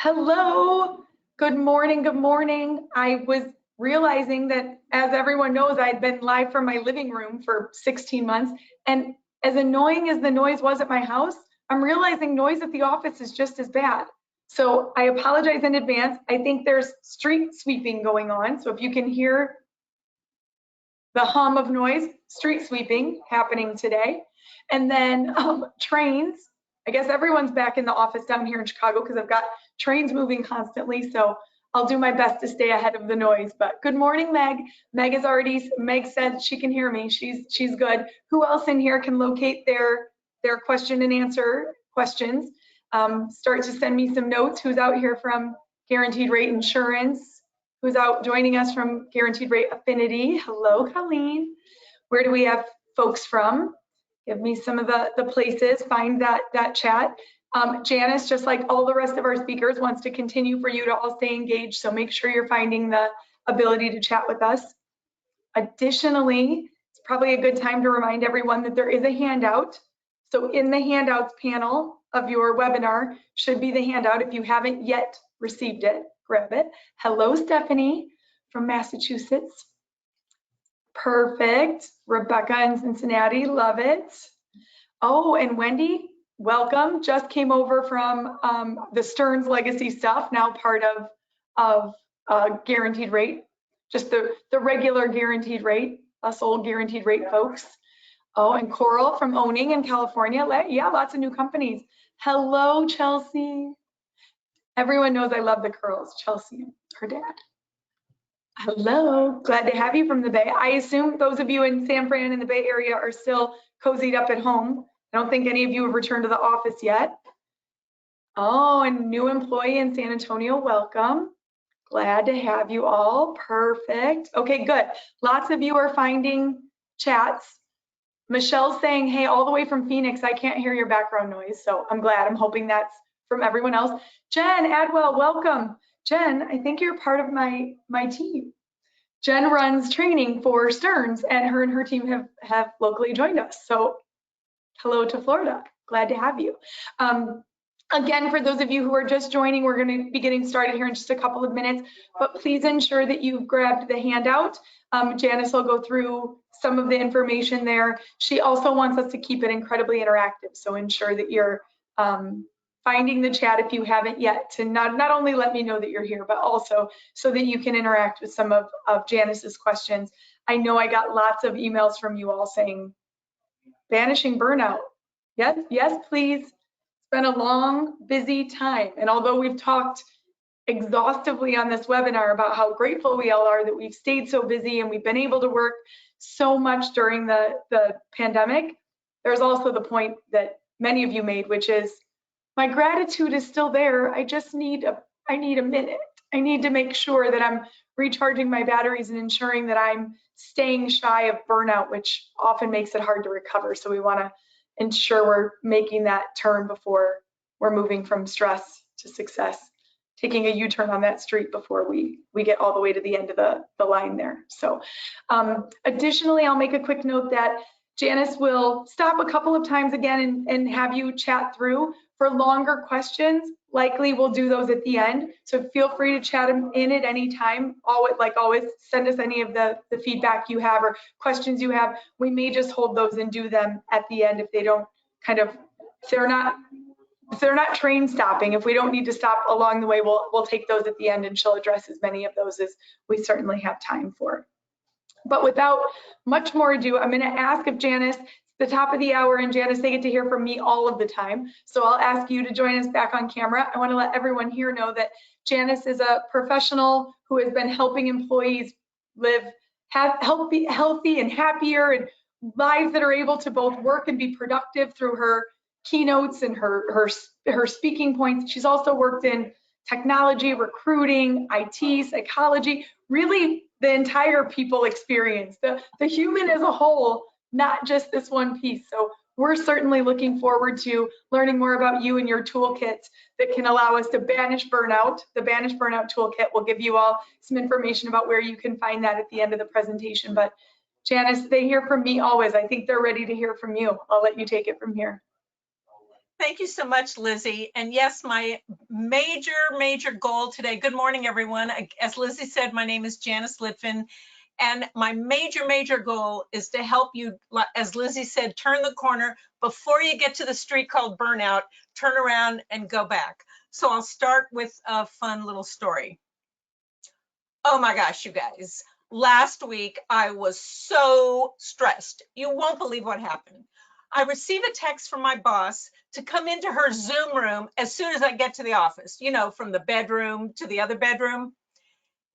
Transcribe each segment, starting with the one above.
Hello, good morning, good morning. I was realizing that, as everyone knows, I'd been live from my living room for 16 months, and as annoying as the noise was at my house, I'm realizing noise at the office is just as bad. So I apologize in advance. I think there's street sweeping going on, so if you can hear the hum of noise, street sweeping happening today. And then trains. I guess everyone's back in the office down here in Chicago because I've got trains moving constantly, so I'll do my best to stay ahead of the noise. But good morning, Meg. Meg said she can hear me. She's good. Who else in here can locate their question and answer questions? Start to send me some notes. Who's out here from Guaranteed Rate Insurance? Who's out joining us from Guaranteed Rate Affinity? Hello, Colleen. Where do we have folks from? Give me some of the places, find that chat. Janice, just like all the rest of our speakers, wants to continue for you to all stay engaged, so make sure you're finding the ability to chat with us. Additionally, it's probably a good time to remind everyone that there is a handout. So in the handouts panel of your webinar should be the handout. If you haven't yet received it, grab it. Hello, Stephanie from Massachusetts. Perfect. Rebecca in Cincinnati, love it. Oh, and Wendy, welcome. Just came over from the Stearns Legacy stuff, now part of Guaranteed Rate, just the regular Guaranteed Rate, us old Guaranteed Rate folks. Oh, and Coral from Owning in California. Yeah, lots of new companies. Hello, Chelsea. Everyone knows I love the curls, Chelsea, her dad. Hello, glad to have you from the Bay. I assume those of you in San Fran and the Bay Area are still cozied up at home. I don't think any of you have returned to the office yet. Oh, and new employee in San Antonio, welcome. Glad to have you all, perfect. Okay, good. Lots of you are finding chats. Michelle's saying, hey, all the way from Phoenix, I can't hear your background noise, so I'm glad. I'm hoping that's from everyone else. Jen Adwell, welcome. Jen, I think you're part of my team. Jen runs training for Stearns, and her team have locally joined us. So hello to Florida, glad to have you. Again, for those of you who are just joining, we're going to be getting started here in just a couple of minutes, but please ensure that you've grabbed the handout. Janice will go through some of the information there. She also wants us to keep it incredibly interactive, so ensure that you're finding the chat if you haven't yet, to not only let me know that you're here, but also so that you can interact with some of Janice's questions. I know I got lots of emails from you all saying, banishing burnout. Yes, please. It's been a long, busy time. And although we've talked exhaustively on this webinar about how grateful we all are that we've stayed so busy and we've been able to work so much during the pandemic, there's also the point that many of you made, which is, my gratitude is still there. I just need a minute. I need to make sure that I'm recharging my batteries and ensuring that I'm staying shy of burnout, which often makes it hard to recover. So we want to ensure we're making that turn before we're moving from stress to success, taking a U-turn on that street before we get all the way to the end of the line there. So additionally, I'll make a quick note that Janice will stop a couple of times again and have you chat through. For longer questions, likely we'll do those at the end. So feel free to chat them in at any time. Like always, send us any of the feedback you have or questions you have. We may just hold those and do them at the end if they don't if they're not train stopping. If we don't need to stop along the way, we'll take those at the end, and she'll address as many of those as we certainly have time for. But without much more ado, I'm going to ask if Janice, the top of the hour, and Janice, they get to hear from me all of the time. So I'll ask you to join us back on camera. I want to let everyone here know that Janice is a professional who has been helping employees live healthy and happier, and lives that are able to both work and be productive through her keynotes and her speaking points. She's also worked in technology, recruiting, IT, psychology, really the entire people experience, the human as a whole, not just this one piece. So we're certainly looking forward to learning more about you and your toolkits that can allow us to banish burnout. The Banish Burnout Toolkit will give you all some information about where you can find that at the end of the presentation. But Janice, they hear from me always. I think they're ready to hear from you. I'll let you take it from here. Thank you so much, Lizzie. And yes, my major goal today, good morning, everyone. As Lizzie said, my name is Janice Litvin, and my major goal is to help you, as Lizzie said, turn the corner before you get to the street called burnout, turn around and go back. So I'll start with a fun little story. Oh my gosh, you guys. Last week, I was so stressed. You won't believe what happened. I received a text from my boss to come into her Zoom room as soon as I get to the office, you know, from the bedroom to the other bedroom.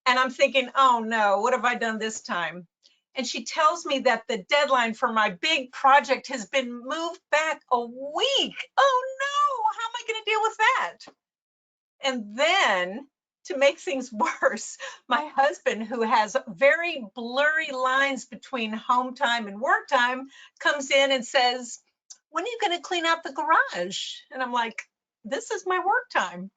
And I'm thinking, oh no, what have I done this time? And she tells me that the deadline for my big project has been moved back a week. Oh no, how am I going to deal with that? And then, to make things worse, my husband, who has very blurry lines between home time and work time, comes in and says, when are you going to clean out the garage? And I'm like, this is my work time.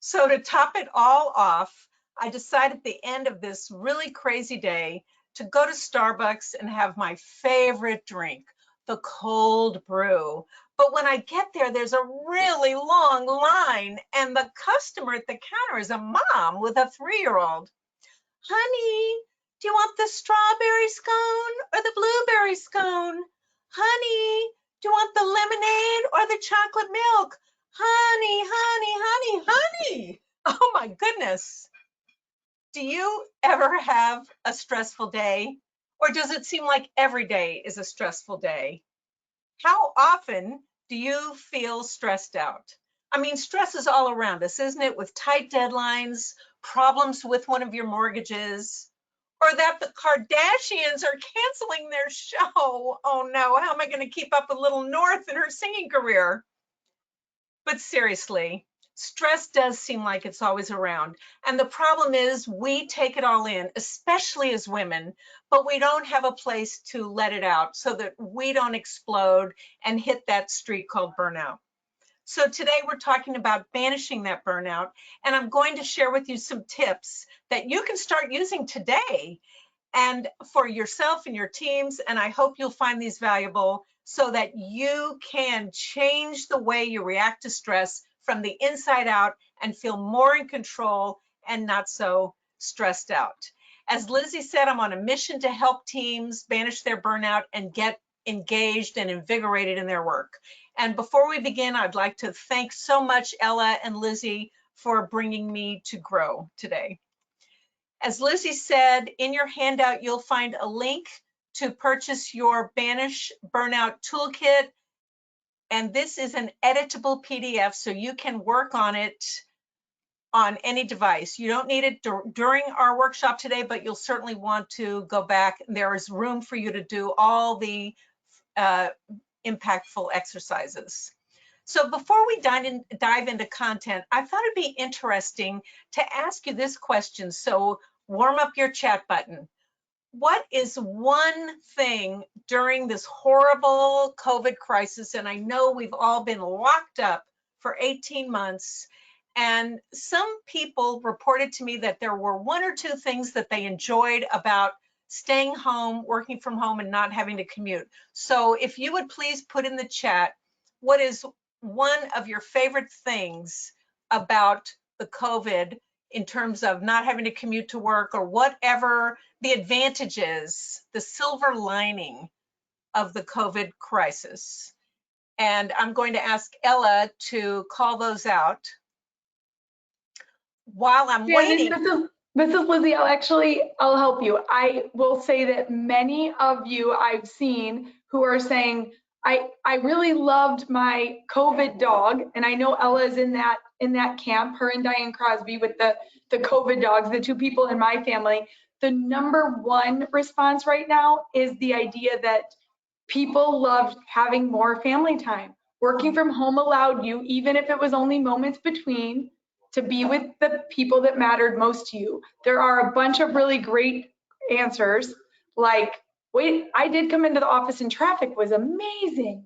So to top it all off, I decided at the end of this really crazy day to go to Starbucks and have my favorite drink, the cold brew. But when I get there, there's a really long line, and the customer at the counter is a mom with a 3-year-old. Honey, do you want the strawberry scone or the blueberry scone? Honey, do you want the lemonade or the chocolate milk? Honey, honey, honey, honey. Oh my goodness. Do you ever have a stressful day? Or does it seem like every day is a stressful day? How often do you feel stressed out? I mean, stress is all around us, isn't it? With tight deadlines, problems with one of your mortgages, or that the Kardashians are canceling their show. Oh no, how am I going to keep up with Little North and her singing career? But seriously, stress does seem like it's always around. And the problem is we take it all in, especially as women, but we don't have a place to let it out so that we don't explode and hit that streak called burnout. So today we're talking about banishing that burnout, and I'm going to share with you some tips that you can start using today and for yourself and your teams. And I hope you'll find these valuable so that you can change the way you react to stress from the inside out and feel more in control and not so stressed out. As Lizzie said, I'm on a mission to help teams banish their burnout and get engaged and invigorated in their work. And before we begin, I'd like to thank so much Ella and Lizzie for bringing me to grow today. As Lizzie said, in your handout, you'll find a link to purchase your Banish Burnout Toolkit. And this is an editable PDF, so you can work on it on any device. You don't need it during our workshop today, but you'll certainly want to go back. There is room for you to do all the impactful exercises. So before we dive into content, I thought it'd be interesting to ask you this question. So warm up your chat button. What is one thing during this horrible COVID crisis? And I know we've all been locked up for 18 months. And some people reported to me that there were 1 or 2 things that they enjoyed about staying home, working from home, and not having to commute. So if you would please put in the chat, what is one of your favorite things about the COVID in terms of not having to commute to work, or whatever the advantages, the silver lining of the COVID crisis? And I'm going to ask Ella to call those out. While I'm waiting. This is Lizzie. I'll help you. I will say that many of you I've seen who are saying, I really loved my COVID dog, and I know Ella's in that camp, her and Diane Crosby with the COVID dogs, the 2 people in my family. The #1 response right now is the idea that people loved having more family time. Working from home allowed you, even if it was only moments between, to be with the people that mattered most to you. There are a bunch of really great answers, like, wait, I did come into the office and traffic was amazing.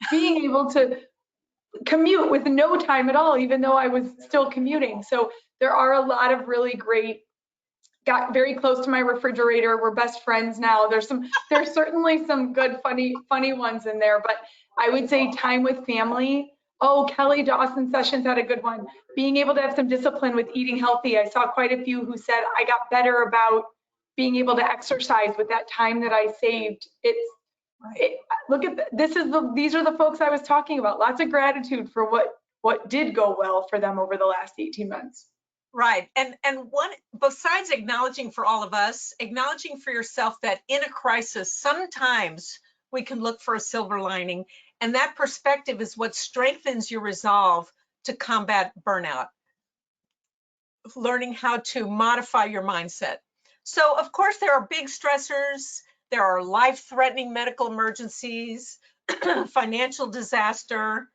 Being able to commute with no time at all, even though I was still commuting. So there are a lot of really great, got very close to my refrigerator. We're best friends now. There's certainly some good, funny ones in there, but I would say time with family Oh, Kelly Dawson Sessions had a good one. Being able to have some discipline with eating healthy. I saw quite a few who said, I got better about being able to exercise with that time that I saved. Look at these are the folks I was talking about. Lots of gratitude for what did go well for them over the last 18 months. Right. And one, besides acknowledging for all of us, acknowledging for yourself that in a crisis, sometimes we can look for a silver lining. And that perspective is what strengthens your resolve to combat burnout. Learning how to modify your mindset. So, of course, there are big stressors. There are life-threatening medical emergencies, financial disaster,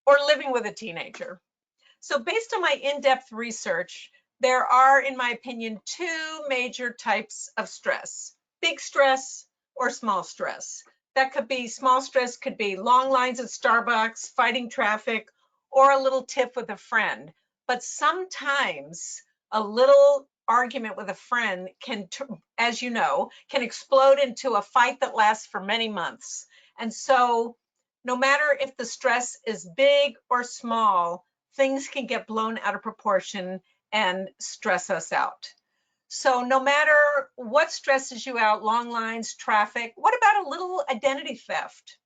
or living with a teenager. So based on my in-depth research, there are, in my opinion, two major types of stress: big stress or small stress. That could be, small stress could be long lines at Starbucks, fighting traffic, or a little tiff with a friend. But sometimes a little argument with a friend can, as you know, can explode into a fight that lasts for many months. And so no matter if the stress is big or small, things can get blown out of proportion and stress us out. So no matter what stresses you out, long lines, traffic, what about a little identity theft?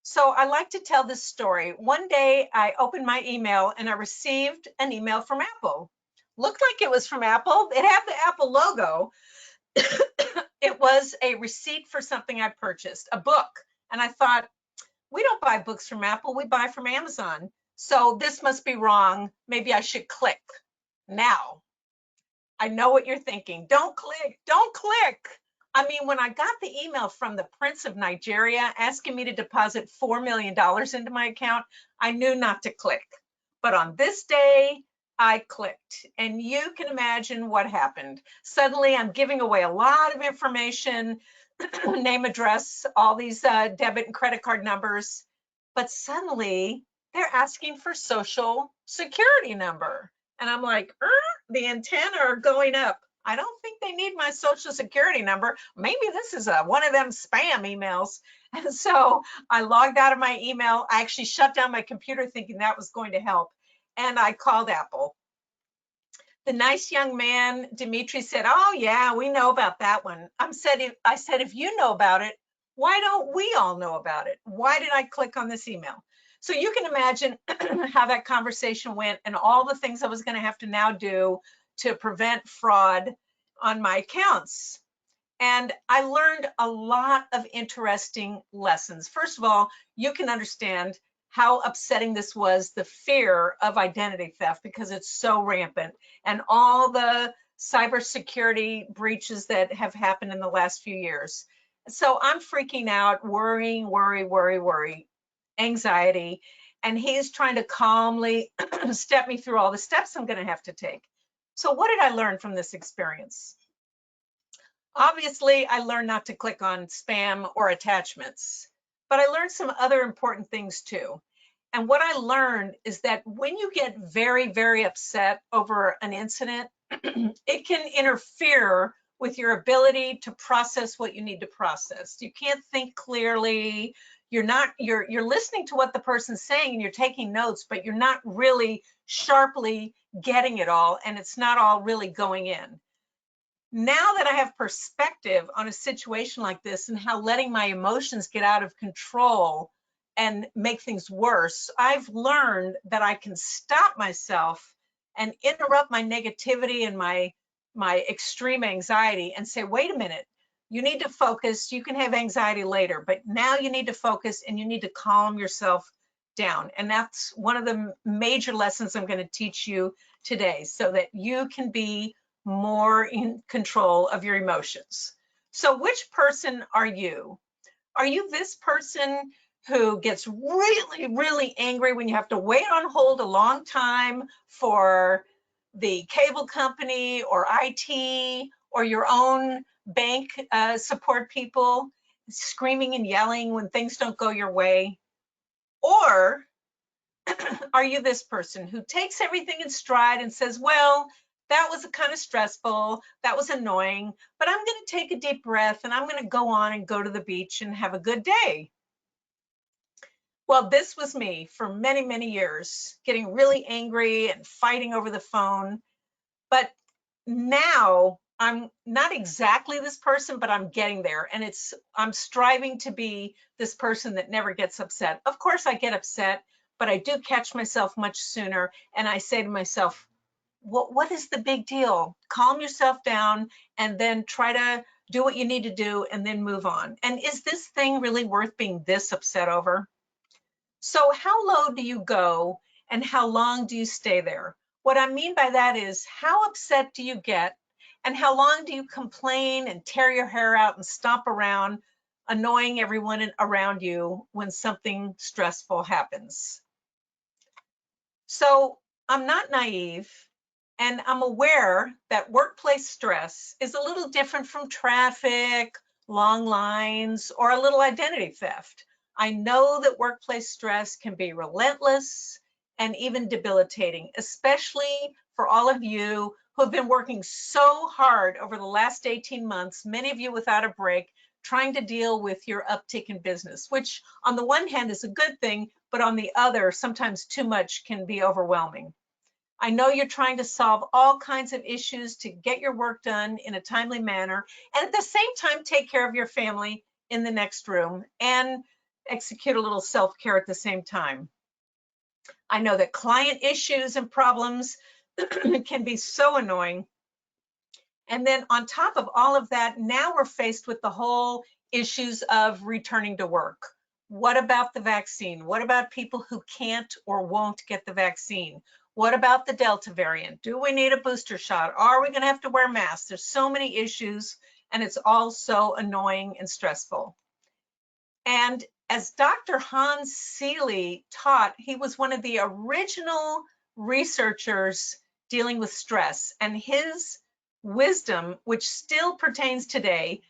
So I like to tell this story. One day I opened my email and I received an email from Apple. Looked like it was from Apple. It had the Apple logo. It was a receipt for something I purchased, a book. And I thought, we don't buy books from Apple, we buy from Amazon. So this must be wrong. Maybe I should click. Now, I know what you're thinking. Don't click, don't click. I mean, when I got the email from the Prince of Nigeria asking me to deposit $4 million into my account, I knew not to click. But on this day, I clicked, and you can imagine what happened. Suddenly, I'm giving away a lot of information, name, address, all these debit and credit card numbers, but suddenly they're asking for social security number. And I'm like, the antenna are going up. I don't think they need my social security number. Maybe this is one of them spam emails. And so I logged out of my email. I actually shut down my computer thinking that was going to help. And I called Apple. The nice young man, Dimitri, said, oh yeah, we know about that one. I said, if you know about it, why don't we all know about it? Why did I click on this email? So you can imagine how that conversation went and all the things I was going to have to now do to prevent fraud on my accounts. And I learned a lot of interesting lessons. First of all, you can understand how upsetting this was, the fear of identity theft, because it's so rampant, and all the cybersecurity breaches that have happened in the last few years. So I'm freaking out, worrying, worry, anxiety, and he's trying to calmly step me through all the steps I'm going to have to take. So what did I learn from this experience? Obviously, I learned not to click on spam or attachments, but I learned some other important things too. And what I learned is that when you get very, very upset over an incident, it can interfere with your ability to process what you need to process. You can't think clearly. You're listening to what the person's saying and you're taking notes, but you're not really sharply getting it all, and it's not all really going in. Now that I have perspective on a situation like this and how letting my emotions get out of control and make things worse, I've learned that I can stop myself and interrupt my negativity and my extreme anxiety and say, wait a minute, you need to focus. You can have anxiety later, but now you need to focus and you need to calm yourself down. And that's one of the major lessons I'm going to teach you today, so that you can be more in control of your emotions. So which person are you? Are you this person who gets really, really angry when you have to wait on hold a long time for the cable company or IT or your own bank support people, screaming and yelling when things don't go your way? Or are you this person who takes everything in stride and says, well, that was kind of stressful, that was annoying, but I'm going to take a deep breath and I'm going to go on and go to the beach and have a good day? Well, this was me for many, many years, getting really angry and fighting over the phone. But now I'm not exactly this person, but I'm getting there. And I'm striving to be this person that never gets upset. Of course, I get upset, but I do catch myself much sooner. And I say to myself, what is the big deal? Calm yourself down and then try to do what you need to do and then move on. And is this thing really worth being this upset over? So how low do you go and how long do you stay there? What I mean by that is, how upset do you get and how long do you complain and tear your hair out and stomp around, annoying everyone around you when something stressful happens? So I'm not naive, and I'm aware that workplace stress is a little different from traffic, long lines, or a little identity theft. I know that workplace stress can be relentless and even debilitating, especially for all of you who have been working so hard over the last 18 months, many of you without a break, trying to deal with your uptick in business, which on the one hand is a good thing, but on the other, sometimes too much can be overwhelming. I know you're trying to solve all kinds of issues to get your work done in a timely manner, and at the same time, take care of your family in the next room and execute a little self-care at the same time. I know that client issues and problems can be so annoying. And then on top of all of that, now we're faced with the whole issues of returning to work. What about the vaccine? What about people who can't or won't get the vaccine? What about the Delta variant? Do we need a booster shot? Are we going to have to wear masks? There's so many issues, and it's all so annoying and stressful. And as Dr. Hans Seeley taught, he was one of the original researchers dealing with stress, and his wisdom, which still pertains today,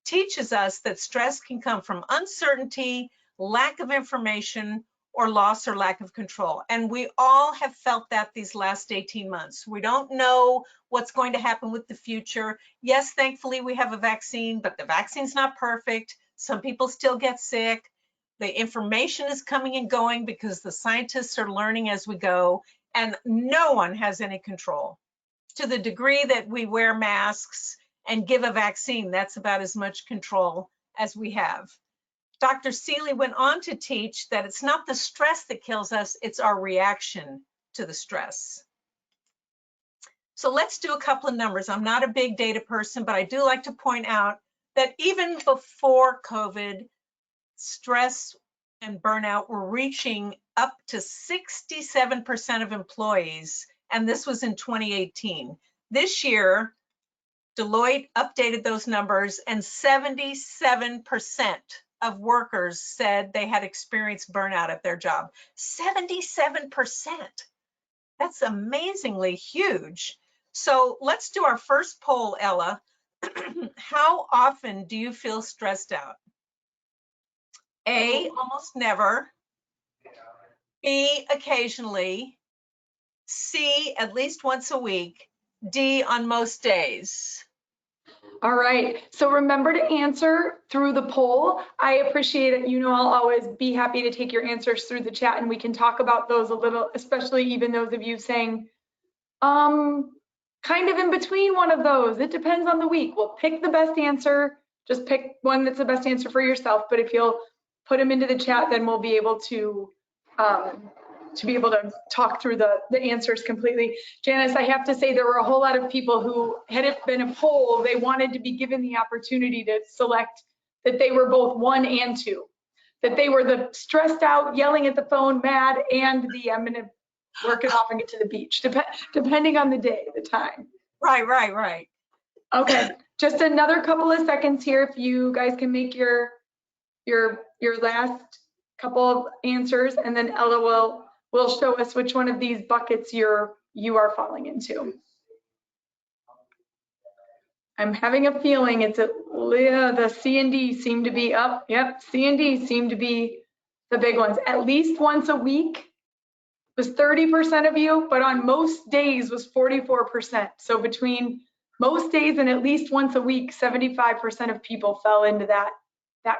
teaches us that stress can come from uncertainty, lack of information, or loss or lack of control. And we all have felt that these last 18 months. We don't know what's going to happen with the future. Yes, thankfully we have a vaccine, but the vaccine's not perfect. Some people still get sick. The information is coming and going because the scientists are learning as we go, and no one has any control. To the degree that we wear masks and give a vaccine, that's about as much control as we have. Dr. Seeley went on to teach that it's not the stress that kills us, it's our reaction to the stress. So let's do a couple of numbers. I'm not a big data person, but I do like to point out that even before COVID, stress and burnout were reaching up to 67% of employees, and this was in 2018. This year, Deloitte updated those numbers, and 77% of workers said they had experienced burnout at their job. 77%. That's amazingly huge. So let's do our first poll, Ella. How often do you feel stressed out? A, almost never. B, occasionally. C, at least once a week. D, on most days. All right, so remember to answer through the poll. I appreciate it. You know, I'll always be happy to take your answers through the chat, and we can talk about those a little, especially even those of you saying, kind of in between one of those. It depends on the week. We'll pick the best answer. Just pick one that's the best answer for yourself. But if you'll put them into the chat, then we'll be able to talk through the answers completely. Janice, I have to say there were a whole lot of people who, had it been a poll, they wanted to be given the opportunity to select that they were both 1 and 2, that they were the stressed out, yelling at the phone, mad, and the I'm gonna work it off and get to the beach, depending on the day, the time. Right. Okay, just another couple of seconds here if you guys can make your last couple of answers, and then Ella will show us which one of these buckets you are falling into. I'm having a feeling it's the C and D seem to be up. Yep, C and D seem to be the big ones. At least once a week was 30% of you, but on most days was 44%. So between most days and at least once a week, 75% of people fell into that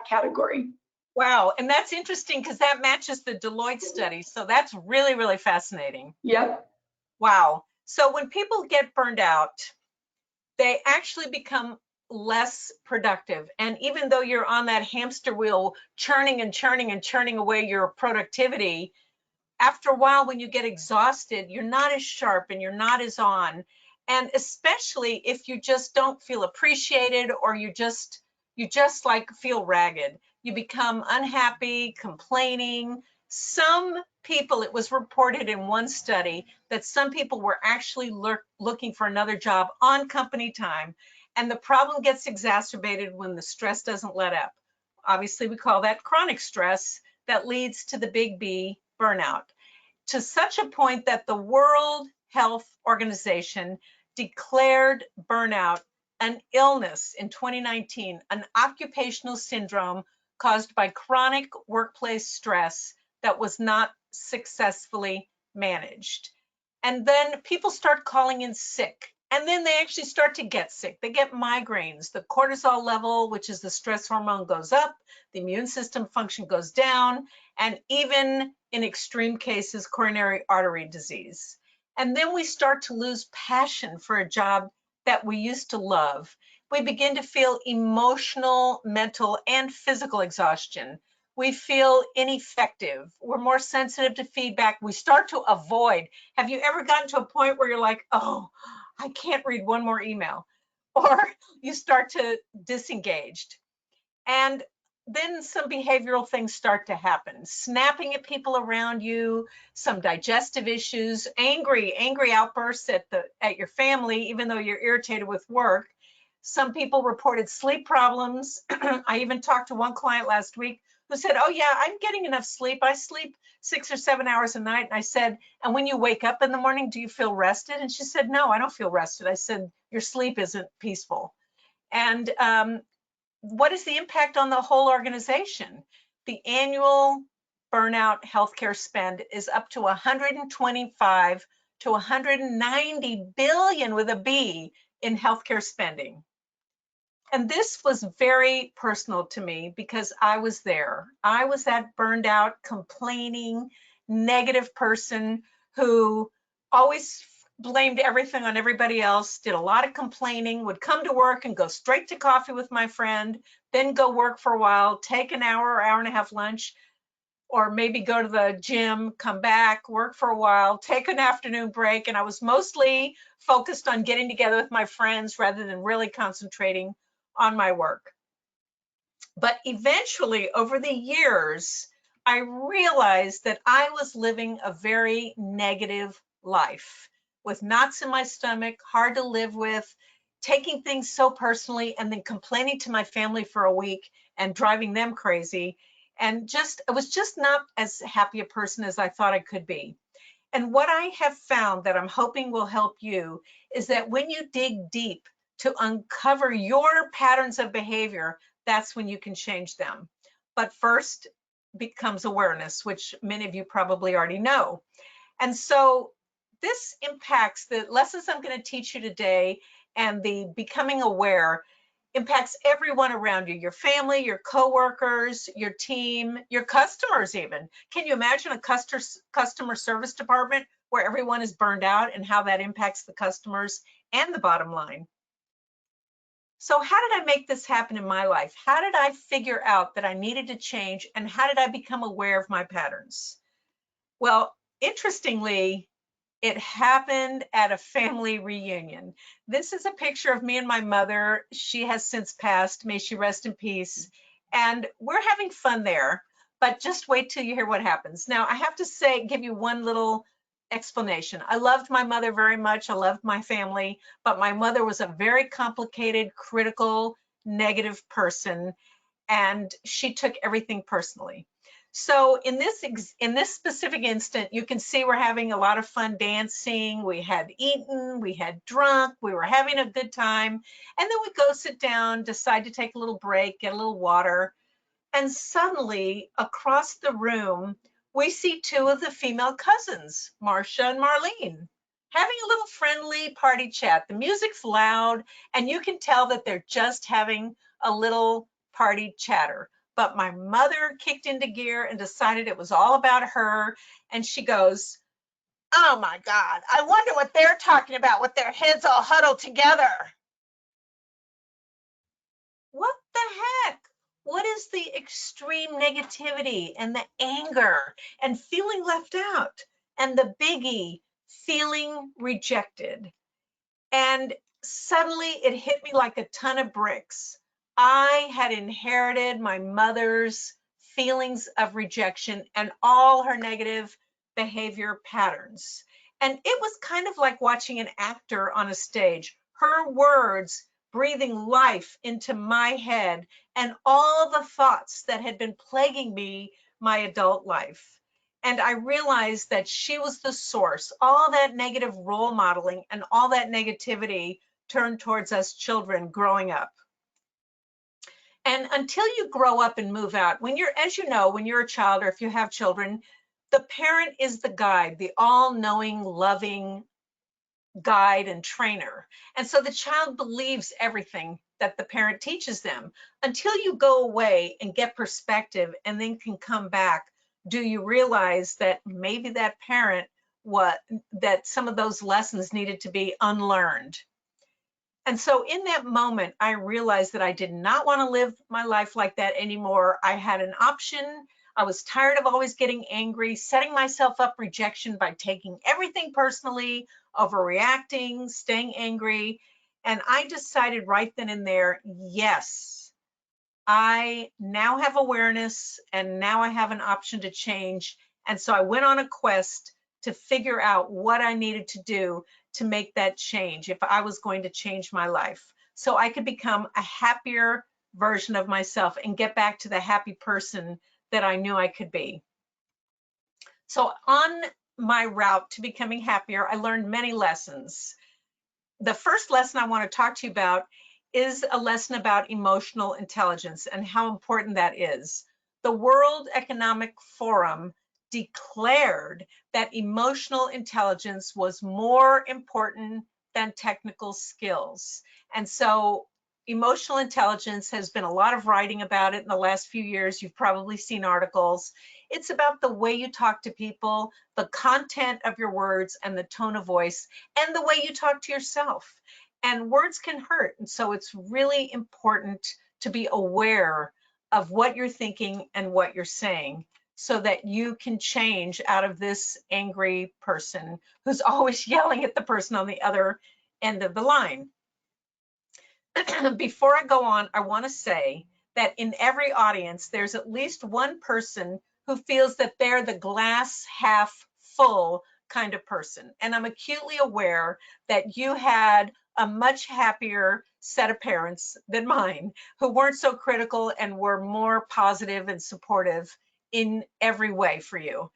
category. Wow, and that's interesting because that matches the Deloitte study. So that's really, really fascinating. Yep. Wow. So when people get burned out, they actually become less productive. And even though you're on that hamster wheel, churning and churning and churning away your productivity, after a while, when you get exhausted, you're not as sharp and you're not as on. And especially if you just don't feel appreciated, or you just like feel ragged, you become unhappy, complaining. Some people, it was reported in one study that some people were actually looking for another job on company time. And the problem gets exacerbated when the stress doesn't let up. Obviously, we call that chronic stress that leads to the big B, burnout, to such a point that the World Health Organization declared burnout an illness in 2019, an occupational syndrome caused by chronic workplace stress that was not successfully managed. And then people start calling in sick. And then they actually start to get sick. They get migraines. The cortisol level, which is the stress hormone, goes up. The immune system function goes down. And even in extreme cases, coronary artery disease. And then we start to lose passion for a job that we used to love. We begin to feel emotional, mental, and physical exhaustion. We feel ineffective. We're more sensitive to feedback. We start to avoid. Have you ever gotten to a point where you're like, oh, I can't read one more email? Or you start to disengaged. And then some behavioral things start to happen. Snapping at people around you, some digestive issues, angry outbursts at your family, even though you're irritated with work. Some people reported sleep problems. I even talked to one client last week who said, oh yeah, I'm getting enough sleep. I sleep 6 or 7 hours a night. And I said, and when you wake up in the morning, do you feel rested? And she said, no, I don't feel rested. I said, your sleep isn't peaceful. And what is the impact on the whole organization? The annual burnout healthcare spend is up to 125 to 190 billion with a B in healthcare spending. And this was very personal to me because I was there. I was that burned out, complaining, negative person who always blamed everything on everybody else, did a lot of complaining, would come to work and go straight to coffee with my friend, then go work for a while, take an hour or hour and a half lunch, or maybe go to the gym, come back, work for a while, take an afternoon break. And I was mostly focused on getting together with my friends rather than really concentrating on my work. But eventually, over the years, I realized that I was living a very negative life with knots in my stomach, hard to live with, taking things so personally, and then complaining to my family for a week and driving them crazy. And I was just not as happy a person as I thought I could be. And what I have found that I'm hoping will help you is that when you dig deep to uncover your patterns of behavior, that's when you can change them. But first becomes awareness, which many of you probably already know. And so this impacts the lessons I'm going to teach you today, and the becoming aware impacts everyone around you, your family, your coworkers, your team, your customers even. Can you imagine a customer service department where everyone is burned out, and how that impacts the customers and the bottom line? So how did I make this happen in my life? How did I figure out that I needed to change, and how did I become aware of my patterns? Well, interestingly, it happened at a family reunion. This is a picture of me and my mother. She has since passed. May she rest in peace. And we're having fun there, but just wait till you hear what happens. Now, I have to say, give you one little explanation. I loved my mother very much. I loved my family, but my mother was a very complicated, critical, negative person, and she took everything personally. So in this specific instant, you can see we're having a lot of fun dancing. We had eaten, we had drunk, we were having a good time. And then we go sit down, decide to take a little break, get a little water. And suddenly across the room, we see two of the female cousins, Marcia and Marlene, having a little friendly party chat. The music's loud, and you can tell that they're just having a little party chatter. but my mother kicked into gear and decided it was all about her. And she goes, "Oh my God, I wonder what they're talking about with their heads all huddled together." What the heck? What is the extreme negativity and the anger and feeling left out and the biggie, feeling rejected? And suddenly it hit me like a ton of bricks. I had inherited my mother's feelings of rejection and all her negative behavior patterns. And it was kind of like watching an actor on a stage. Her words breathing life into my head and all the thoughts that had been plaguing me my adult life. And I realized that she was the source. All that negative role modeling and all that negativity turned towards us children growing up. And until you grow up and move out, when you're, as you know, when you're a child or if you have children, the parent is the guide, the all-knowing, loving guide and trainer. And so the child believes everything that the parent teaches them until you go away and get perspective and then can come back. Do you realize that maybe that parent, that some of those lessons needed to be unlearned? And so in that moment, I realized that I did not want to live my life like that anymore. I had an option. I was tired of always getting angry, setting myself up rejection by taking everything personally, overreacting, staying angry. And I decided right then and there, yes, I now have awareness and now I have an option to change. And so I went on a quest to figure out what I needed to do to make that change if I was going to change my life, so I could become a happier version of myself and get back to the happy person that I knew I could be. So on my route to becoming happier, I learned many lessons. The first lesson I want to talk to you about is a lesson about emotional intelligence and how important that is. The World Economic Forum declared that emotional intelligence was more important than technical skills. And so emotional intelligence has been a lot of writing about it in the last few years. You've probably seen articles. It's about the way you talk to people, the content of your words and the tone of voice, and the way you talk to yourself. And words can hurt. And so it's really important to be aware of what you're thinking and what you're saying so that you can change out of this angry person who's always yelling at the person on the other end of the line. Before I go on, I want to say that in every audience, there's at least one person who feels that they're the glass half full kind of person. And I'm acutely aware that you had a much happier set of parents than mine who weren't so critical and were more positive and supportive in every way for you.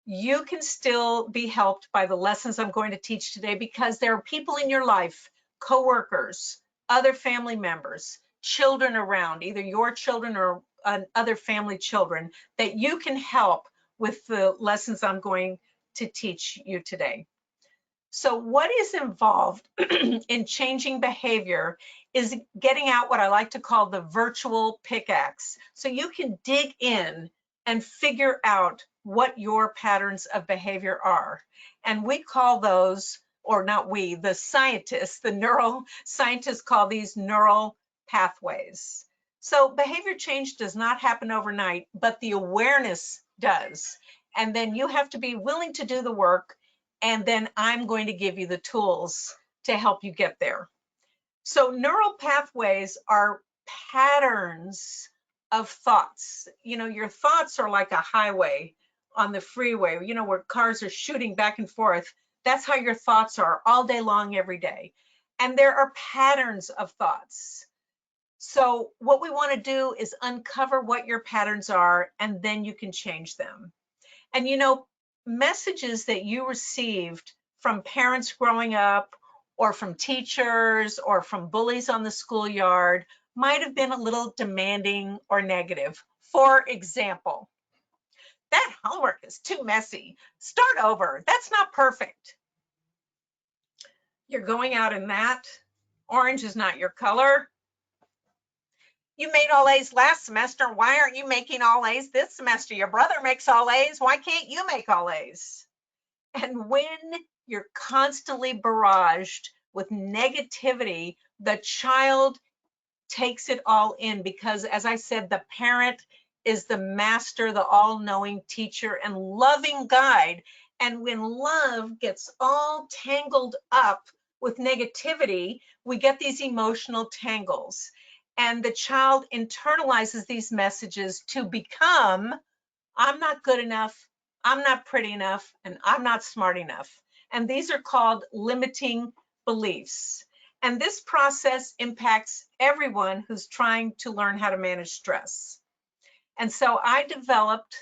You can still be helped by the lessons I'm going to teach today because there are people in your life, coworkers, other family members, children around, either your children or other family children, that you can help with the lessons I'm going to teach you today. So what is involved in changing behavior is getting out what I like to call the virtual pickaxe. So you can dig in and figure out what your patterns of behavior are. And we call those, or not we, the scientists, the neuroscientists call these neural pathways. So behavior change does not happen overnight, but the awareness does. And then you have to be willing to do the work, and then I'm going to give you the tools to help you get there. So neural pathways are patterns of thoughts. You know, your thoughts are like a highway on the freeway, you know, where cars are shooting back and forth. That's how your thoughts are all day long, every day. And there are patterns of thoughts. So what we want to do is uncover what your patterns are, and then you can change them. And you know, messages that you received from parents growing up, or from teachers, or from bullies on the schoolyard might have been a little demanding or negative. For example, that homework is too messy. Start over. That's not perfect. You're going out in that. Orange is not your color. You made all A's last semester. Why aren't you making all A's this semester? Your brother makes all A's. Why can't you make all A's? And when you're constantly barraged with negativity, the child takes it all in because, as I said, the parent is the master, the all-knowing teacher and loving guide. And when love gets all tangled up with negativity, we get these emotional tangles. And the child internalizes these messages to become, I'm not good enough, I'm not pretty enough, and I'm not smart enough. And these are called limiting beliefs. And this process impacts everyone who's trying to learn how to manage stress. And so I developed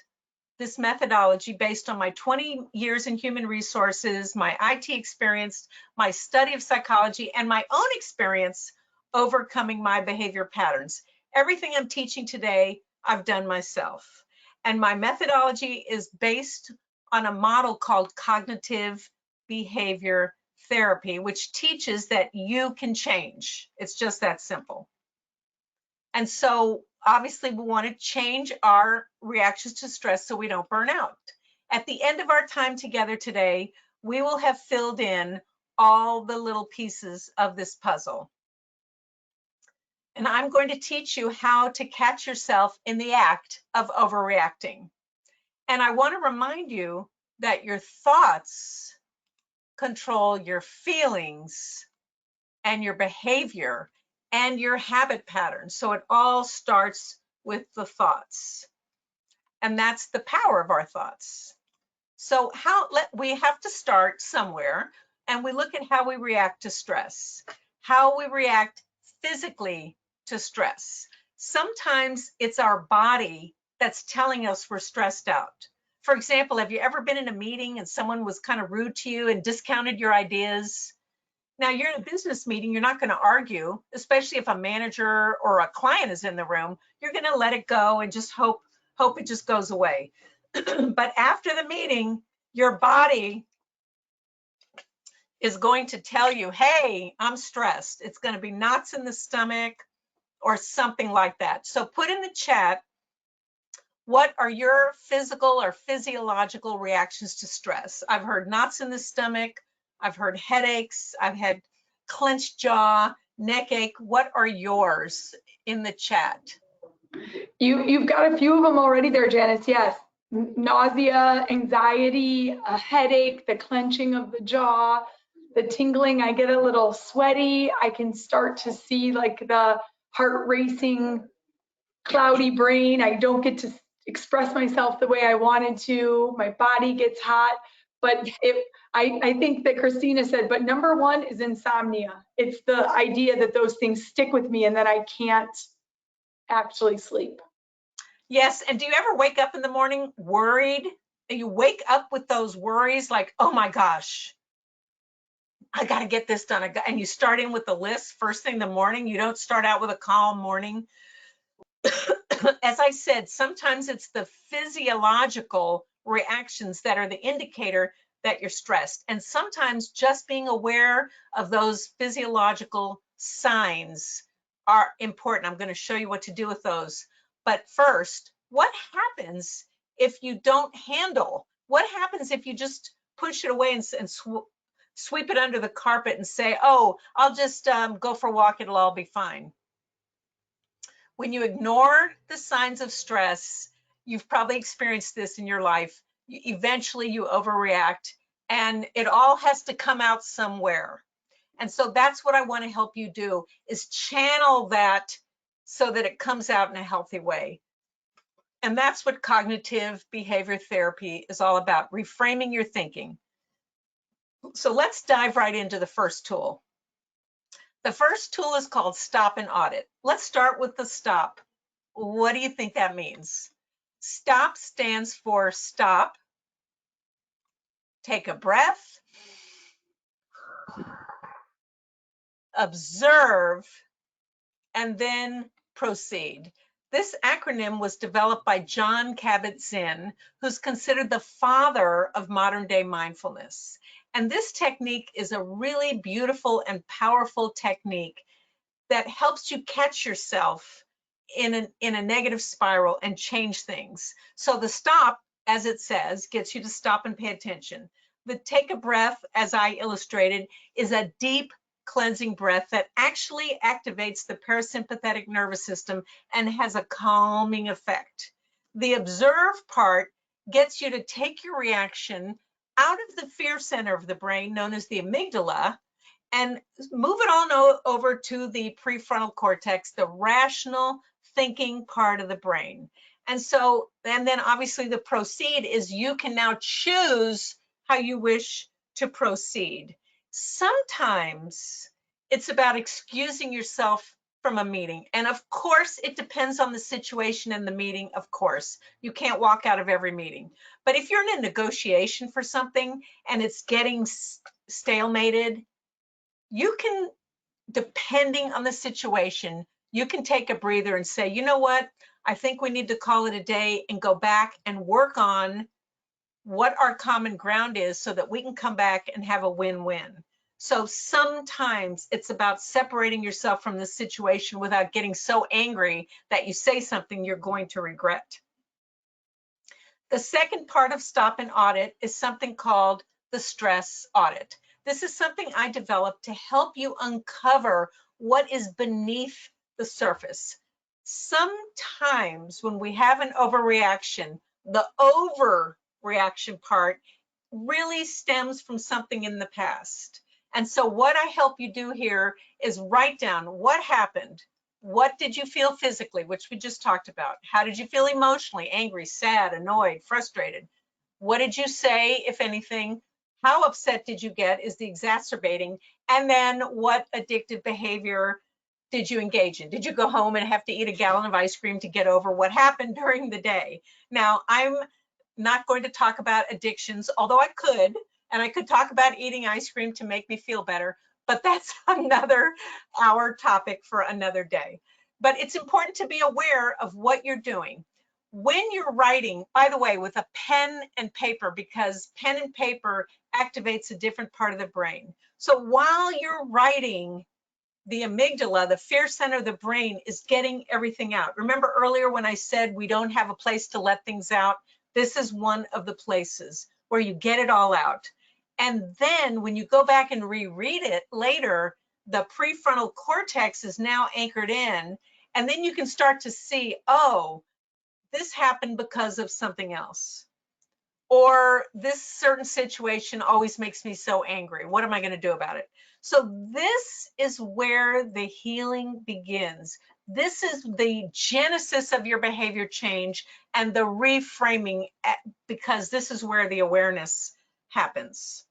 this methodology based on my 20 years in human resources, my IT experience, my study of psychology, and my own experience overcoming my behavior patterns. Everything I'm teaching today, I've done myself. And my methodology is based on a model called cognitive behavior therapy, which teaches that you can change. It's just that simple. And so obviously we want to change our reactions to stress so we don't burn out. At the end of our time together today, we will have filled in all the little pieces of this puzzle. And I'm going to teach you how to catch yourself in the act of overreacting. And I want to remind you that your thoughts control your feelings and your behavior and your habit patterns. So it all starts with the thoughts. And that's the power of our thoughts. So we have to start somewhere, and we look at how we react to stress, how we react physically to stress. Sometimes it's our body that's telling us we're stressed out. For example, have you ever been in a meeting and someone was kind of rude to you and discounted your ideas? Now, you're in a business meeting, you're not going to argue, especially if a manager or a client is in the room. You're going to let it go and just hope it just goes away. But after the meeting, your body is going to tell you, hey, I'm stressed. It's going to be knots in the stomach or something like that. So put in the chat, what are your physical or physiological reactions to stress? I've heard knots in the stomach. I've heard headaches. I've had clenched jaw, neck ache. What are yours in the chat? You've got a few of them already there, Janice. Yes. Nausea, anxiety, a headache, the clenching of the jaw, the tingling. I get a little sweaty. I can start to see like the heart racing, cloudy brain. I don't get to express myself the way I wanted to. My body gets hot. But I think that Christina said, but number one is insomnia. It's the idea that those things stick with me and that I can't actually sleep. Yes, and do you ever wake up in the morning worried? You wake up with those worries like, oh my gosh, I got to get this done. And you start in with the list first thing in the morning. You don't start out with a calm morning. As I said, sometimes it's the physiological reactions that are the indicator that you're stressed. And sometimes just being aware of those physiological signs are important. I'm going to show you what to do with those. But first, what happens if you don't handle? What happens if you just push it away and sweep it under the carpet and say, oh, I'll just go for a walk, it'll all be fine? When you ignore the signs of stress, you've probably experienced this in your life, eventually you overreact and it all has to come out somewhere. And so that's what I want to help you do, is channel that so that it comes out in a healthy way. And that's what cognitive behavior therapy is all about, reframing your thinking. So let's dive right into the first tool. The first tool is called Stop and Audit. Let's start with the stop. What do you think that means? Stop stands for stop, take a breath, observe, and then proceed. This acronym was developed by John Kabat-Zinn, who's considered the father of modern day mindfulness. And this technique is a really beautiful and powerful technique that helps you catch yourself in a negative spiral and change things. So the stop, as it says, gets you to stop and pay attention. The take a breath, as I illustrated, is a deep cleansing breath that actually activates the parasympathetic nervous system and has a calming effect. The observe part gets you to take your reaction out of the fear center of the brain, known as the amygdala, and move it on over to the prefrontal cortex, the rational thinking part of the brain. And so, and then obviously the proceed is you can now choose how you wish to proceed. Sometimes it's about excusing yourself from a meeting. And of course, it depends on the situation and the meeting, of course. You can't walk out of every meeting. But if you're in a negotiation for something and it's getting stalemated, you can, depending on the situation, you can take a breather and say, you know what, I think we need to call it a day and go back and work on what our common ground is so that we can come back and have a win-win. So sometimes it's about separating yourself from the situation without getting so angry that you say something you're going to regret. The second part of stop and audit is something called the stress audit. This is something I developed to help you uncover what is beneath the surface. Sometimes when we have an overreaction, the overreaction part really stems from something in the past. And so what I help you do here is write down what happened. What did you feel physically, which we just talked about? How did you feel emotionally? Angry, sad, annoyed, frustrated? What did you say, if anything? How upset did you get is the exacerbating? And then what addictive behavior did you engage in? Did you go home and have to eat a gallon of ice cream to get over what happened during the day? Now, I'm not going to talk about addictions, although I could, and I could talk about eating ice cream to make me feel better, but that's another hour topic for another day. But it's important to be aware of what you're doing. When you're writing, by the way, with a pen and paper, because pen and paper activates a different part of the brain. So while you're writing, the amygdala, the fear center of the brain, is getting everything out. Remember earlier when I said we don't have a place to let things out? This is one of the places where you get it all out. And then when you go back and reread it later, the prefrontal cortex is now anchored in, and then you can start to see, oh, this happened because of something else. Or this certain situation always makes me so angry. What am I going to do about it? So this is where the healing begins. This is the genesis of your behavior change and the reframing, because this is where the awareness happens.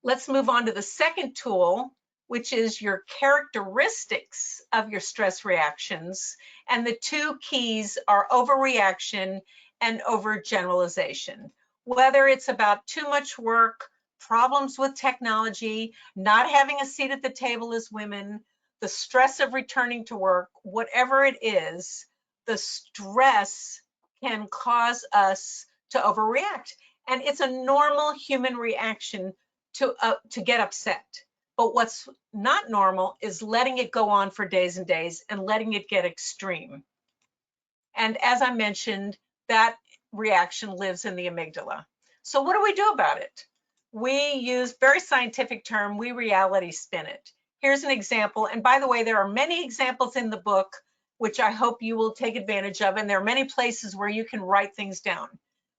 Let's move on to the second tool, which is your characteristics of your stress reactions. And the two keys are overreaction and overgeneralization. Whether it's about too much work, problems with technology, not having a seat at the table as women, the stress of returning to work, whatever it is, the stress can cause us to overreact. And it's a normal human reaction to get upset. But what's not normal is letting it go on for days and days and letting it get extreme. And as I mentioned, that reaction lives in the amygdala. So what do we do about it? We use, very scientific term, we reality spin it. Here's an example. And by the way, there are many examples in the book, which I hope you will take advantage of. And there are many places where you can write things down.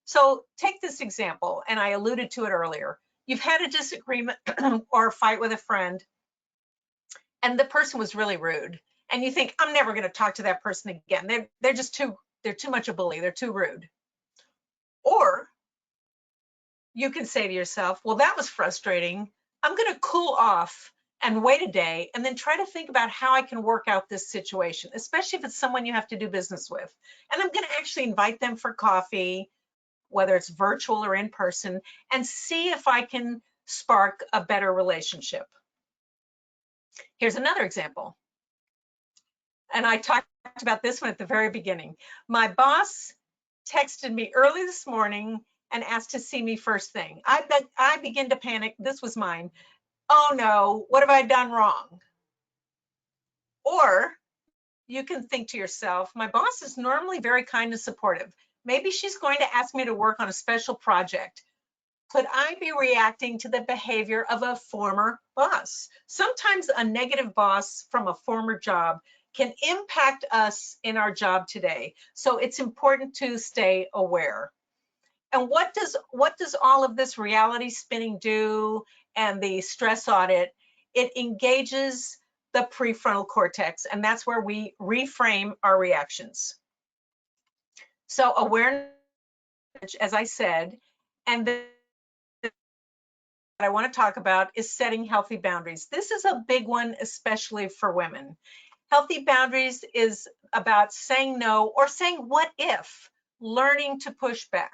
So take this example, and I alluded to it earlier. You've had a disagreement or a fight with a friend, and the person was really rude. And you think, I'm never going to talk to that person again. They're just they're too much a bully. They're too rude. Or you can say to yourself, well, that was frustrating. I'm going to cool off and wait a day and then try to think about how I can work out this situation, especially if it's someone you have to do business with. And I'm going to actually invite them for coffee, whether it's virtual or in person, and see if I can spark a better relationship. Here's another example. And I talked about this one at the very beginning. My boss texted me early this morning and asked to see me first thing. I begin to panic. This was mine. Oh no, what have I done wrong? Or you can think to yourself, my boss is normally very kind and supportive. Maybe she's going to ask me to work on a special project. Could I be reacting to the behavior of a former boss? Sometimes a negative boss from a former job can impact us in our job today. So it's important to stay aware. And what does all of this reality spinning do, and the stress audit? It engages the prefrontal cortex, and that's where we reframe our reactions. So awareness, as I said, and then what I want to talk about is setting healthy boundaries. This is a big one, especially for women. Healthy boundaries is about saying no or saying what if, learning to push back.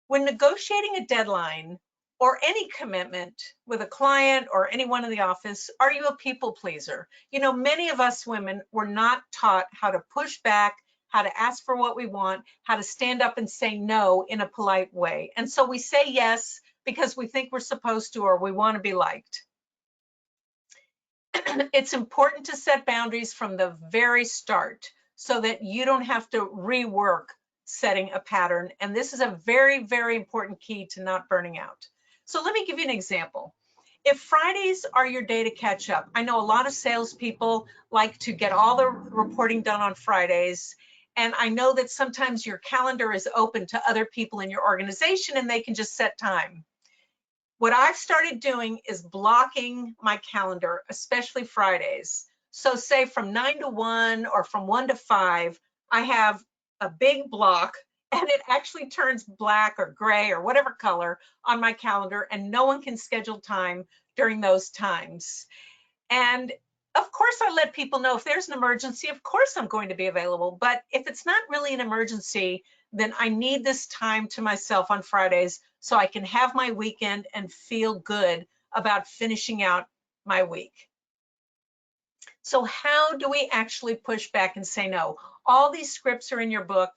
When negotiating a deadline or any commitment with a client or anyone in the office, are you a people pleaser? You know, many of us women were not taught how to push back, how to ask for what we want, how to stand up and say no in a polite way. And so we say yes because we think we're supposed to or we want to be liked. It's important to set boundaries from the very start so that you don't have to rework setting a pattern. And this is a very, very important key to not burning out. So let me give you an example. If Fridays are your day to catch up, I know a lot of salespeople like to get all the reporting done on Fridays. And I know that sometimes your calendar is open to other people in your organization and they can just set time. What I've started doing is blocking my calendar, especially Fridays. So say from 9 to 1 or from 1 to 5, I have a big block and it actually turns black or gray or whatever color on my calendar, and no one can schedule time during those times. And of course, I let people know if there's an emergency, of course I'm going to be available. But if it's not really an emergency, then I need this time to myself on Fridays so I can have my weekend and feel good about finishing out my week. So how do we actually push back and say no? All these scripts are in your book,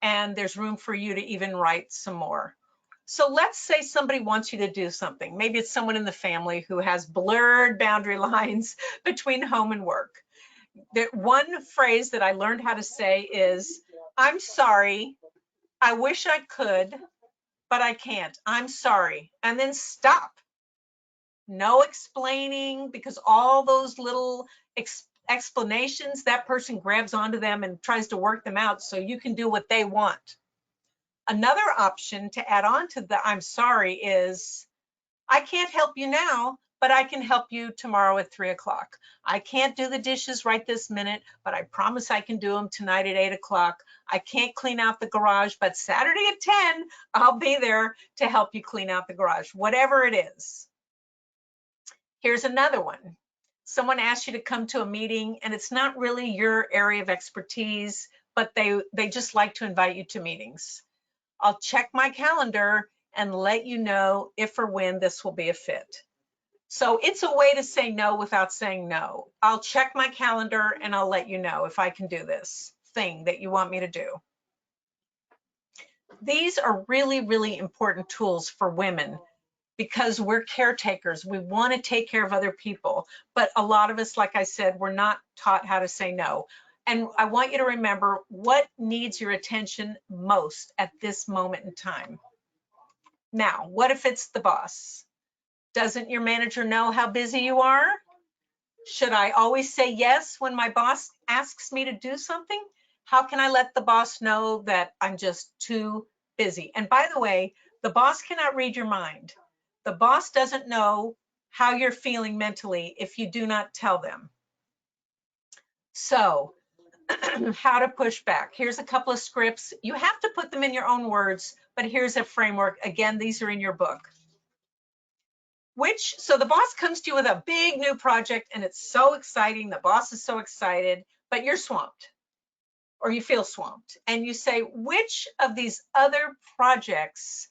and there's room for you to even write some more. So let's say somebody wants you to do something. Maybe it's someone in the family who has blurred boundary lines between home and work. The one phrase that I learned how to say is, I'm sorry, I wish I could, but I can't. I'm sorry. And then stop. No explaining, because all those little explanations, that person grabs onto them and tries to work them out so you can do what they want. Another option to add on to the I'm sorry is, I can't help you now, but I can help you tomorrow at 3 o'clock. I can't do the dishes right this minute, but I promise I can do them tonight at 8 o'clock. I can't clean out the garage, but Saturday at 10, I'll be there to help you clean out the garage, whatever it is. Here's another one. Someone asks you to come to a meeting and it's not really your area of expertise, but they just like to invite you to meetings. I'll check my calendar and let you know if or when this will be a fit. So it's a way to say no without saying no. I'll check my calendar and I'll let you know if I can do this thing that you want me to do. These are really, really important tools for women because we're caretakers. We want to take care of other people. But a lot of us, like I said, we're not taught how to say no. And I want you to remember what needs your attention most at this moment in time. Now, what if it's the boss? Doesn't your manager know how busy you are? Should I always say yes when my boss asks me to do something? How can I let the boss know that I'm just too busy? And by the way, the boss cannot read your mind. The boss doesn't know how you're feeling mentally if you do not tell them. So, how to push back. Here's a couple of scripts. You have to put them in your own words, but here's a framework. Again, these are in your book. So the boss comes to you with a big new project and it's so exciting. The boss is so excited, but you're swamped or you feel swamped. And you say, which of these other projects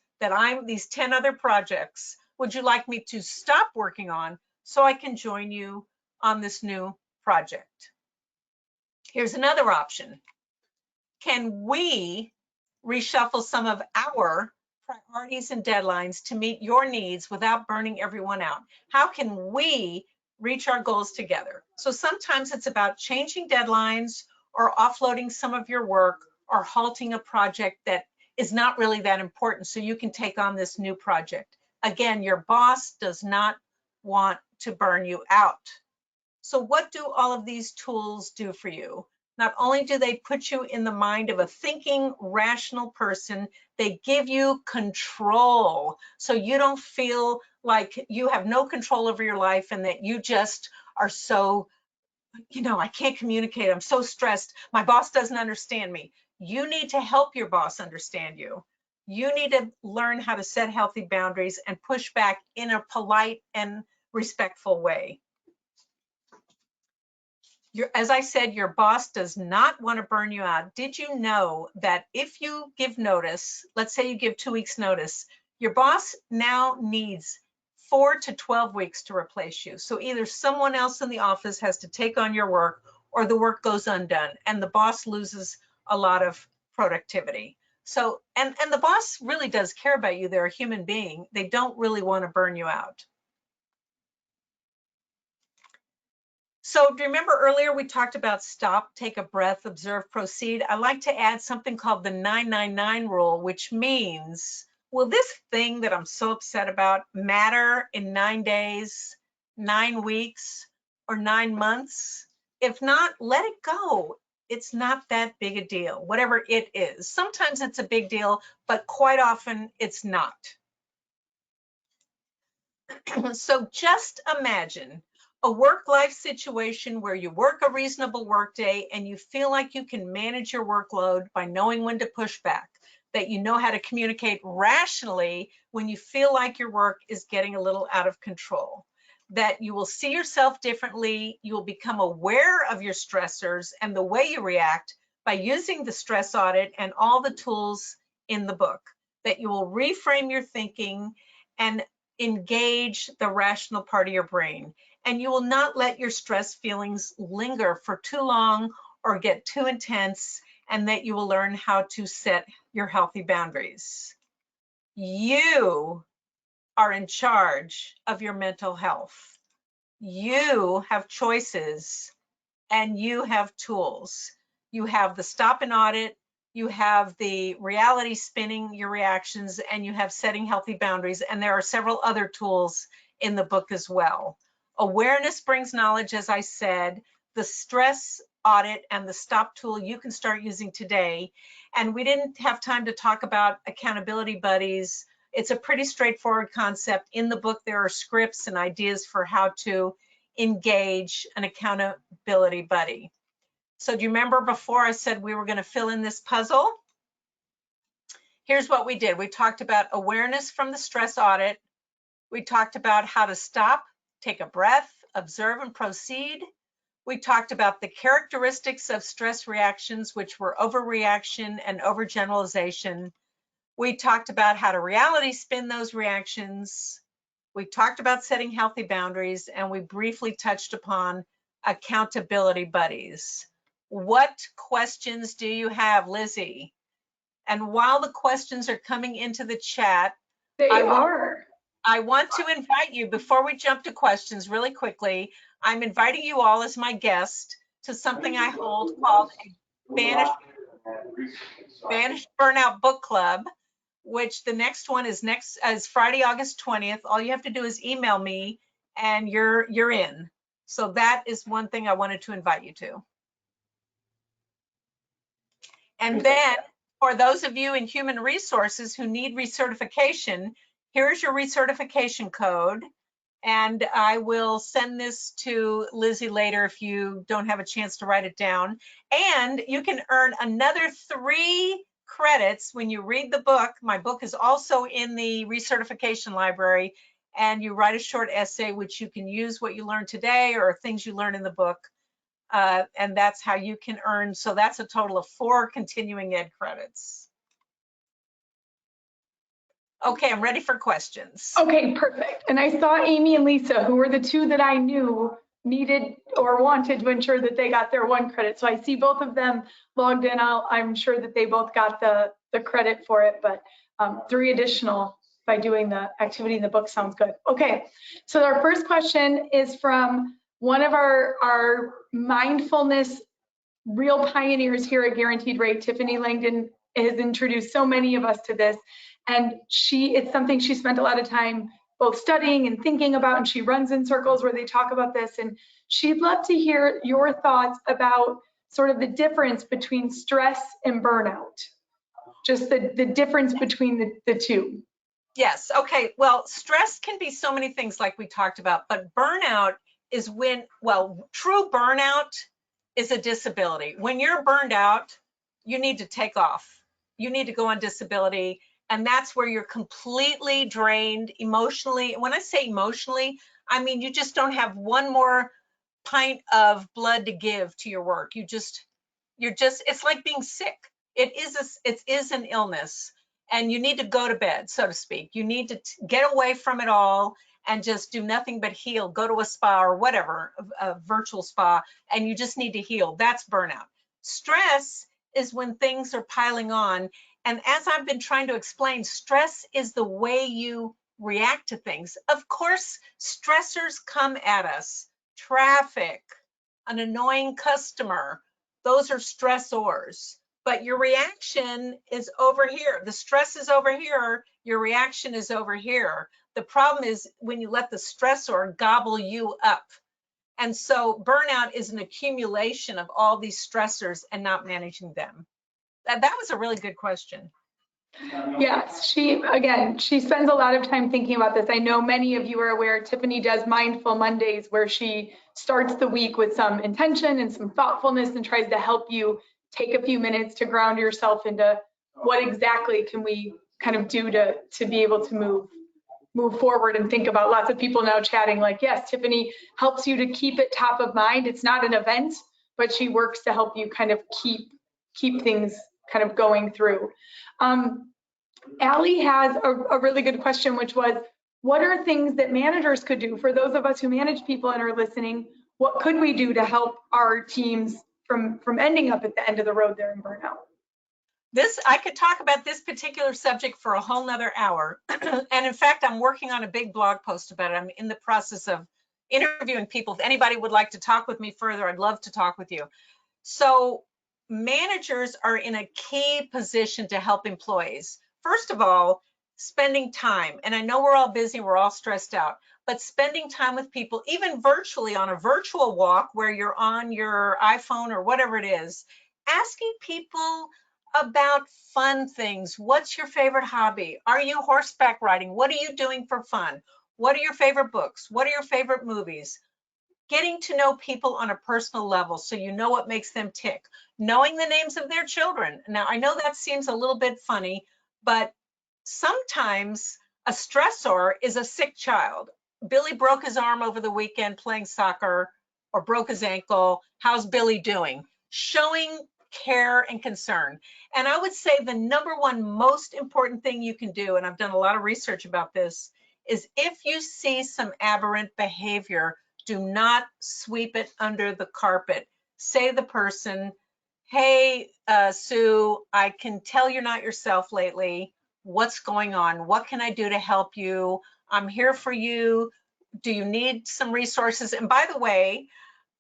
these 10 other projects, would you like me to stop working on so I can join you on this new project? Here's another option. Can we reshuffle some of our priorities and deadlines to meet your needs without burning everyone out? How can we reach our goals together. So sometimes it's about changing deadlines or offloading some of your work or halting a project that is not really that important so you can take on this new project. Again, your boss does not want to burn you out. So what do all of these tools do for you? Not only do they put you in the mind of a thinking, rational person, they give you control. So you don't feel like you have no control over your life and that you just are so, I can't communicate. I'm so stressed. My boss doesn't understand me. You need to help your boss understand you. You need to learn how to set healthy boundaries and push back in a polite and respectful way. As I said, your boss does not want to burn you out. Did you know that if you give notice, let's say you give 2 weeks notice, your boss now needs 4 to 12 weeks to replace you. So either someone else in the office has to take on your work or the work goes undone and the boss loses a lot of productivity. So, and the boss really does care about you. They're a human being. They don't really want to burn you out. So do you remember earlier we talked about stop, take a breath, observe, proceed? I like to add something called the 999 rule, which means, will this thing that I'm so upset about matter in 9 days, 9 weeks, or 9 months? If not, let it go. It's not that big a deal, whatever it is. Sometimes it's a big deal, but quite often it's not. So just imagine a work-life situation where you work a reasonable workday and you feel like you can manage your workload by knowing when to push back, that you know how to communicate rationally when you feel like your work is getting a little out of control, that you will see yourself differently, you will become aware of your stressors and the way you react by using the stress audit and all the tools in the book, that you will reframe your thinking and engage the rational part of your brain. And you will not let your stress feelings linger for too long or get too intense, and that you will learn how to set your healthy boundaries. You are in charge of your mental health. You have choices and you have tools. You have the stop and audit, you have the reality spinning your reactions, and you have setting healthy boundaries. And there are several other tools in the book as well. Awareness brings knowledge, as I said. The stress audit and the stop tool you can start using today. And we didn't have time to talk about accountability buddies. It's a pretty straightforward concept. In the book, there are scripts and ideas for how to engage an accountability buddy. So do you remember before I said we were going to fill in this puzzle? Here's what we did. We talked about awareness from the stress audit. We talked about how to stop, take a breath, observe, and proceed. We talked about the characteristics of stress reactions, which were overreaction and overgeneralization. We talked about how to reality spin those reactions. We talked about setting healthy boundaries, and we briefly touched upon accountability buddies. What questions do you have, Lizzie? And while the questions are coming into the chat, I want to invite you, before we jump to questions really quickly, I'm inviting you all as my guest to something I hold called a Banish Burnout Book Club, which the next one is Friday, August 20th. All you have to do is email me and you're in. So that is one thing I wanted to invite you to. And then for those of you in human resources who need recertification, here's your recertification code. And I will send this to Lizzie later if you don't have a chance to write it down. And you can earn another 3 credits when you read the book. My book is also in the recertification library, and you write a short essay which you can use what you learned today or things you learned in the book. And that's how you can earn. So that's a total of 4 continuing ed credits. Okay, I'm ready for questions. Okay, perfect. And I saw Amy and Lisa, who were the 2 that I knew needed or wanted to ensure that they got their 1 credit. So I see both of them logged in. I'm sure that they both got the credit for it, but 3 additional by doing the activity in the book. Sounds good. Okay, so our first question is from one of our mindfulness real pioneers here at Guaranteed Rate. Tiffany Langdon has introduced so many of us to this, and it's something she spent a lot of time both studying and thinking about, and she runs in circles where they talk about this, and she'd love to hear your thoughts about sort of the difference between stress and burnout, just the difference between the two. Yes, okay, well, stress can be so many things like we talked about, but burnout is when, well, true burnout is a disability. When you're burned out, you need to take off. You need to go on disability, and that's where you're completely drained emotionally. When I say emotionally, I mean you just don't have one more pint of blood to give to your work. You're just, it's like being sick. It is an illness, and you need to go to bed, so to speak. You need to get away from it all and just do nothing but heal. Go to a spa or whatever, a virtual spa, and you just need to heal. That's burnout. Stress is when things are piling on. And as I've been trying to explain, stress is the way you react to things. Of course, stressors come at us. Traffic, an annoying customer, those are stressors. But your reaction is over here. The stress is over here. Your reaction is over here. The problem is when you let the stressor gobble you up. And so burnout is an accumulation of all these stressors and not managing them. That was a really good question. Yes, she spends a lot of time thinking about this. I know many of you are aware Tiffany does Mindful Mondays, where she starts the week with some intention and some thoughtfulness and tries to help you take a few minutes to ground yourself into what exactly can we kind of do to be able to move forward and think about. Lots of people now chatting like, yes, Tiffany helps you to keep it top of mind. It's not an event, but she works to help you kind of keep things kind of going through. Allie has a really good question, which was, what are things that managers could do? For those of us who manage people and are listening, what could we do to help our teams from ending up at the end of the road there in burnout? I could talk about this particular subject for a whole nother hour. And in fact, I'm working on a big blog post about it. I'm in the process of interviewing people. If anybody would like to talk with me further, I'd love to talk with you. So managers are in a key position to help employees. First of all, spending time. And I know we're all busy, we're all stressed out, but spending time with people, even virtually on a virtual walk where you're on your iPhone or whatever it is, asking people about fun things. What's your favorite hobby? Are you horseback riding? What are you doing for fun? What are your favorite books? What are your favorite movies? Getting to know people on a personal level so you know what makes them tick. Knowing the names of their children. Now, I know that seems a little bit funny, but sometimes a stressor is a sick child. Billy broke his arm over the weekend playing soccer, or broke his ankle. How's Billy doing? Showing care and concern. And I would say the number one most important thing you can do, and I've done a lot of research about this, is if you see some aberrant behavior, do not sweep it under the carpet. Say to the person, hey, Sue, I can tell you're not yourself lately. What's going on? What can I do to help you? I'm here for you. Do you need some resources? And by the way,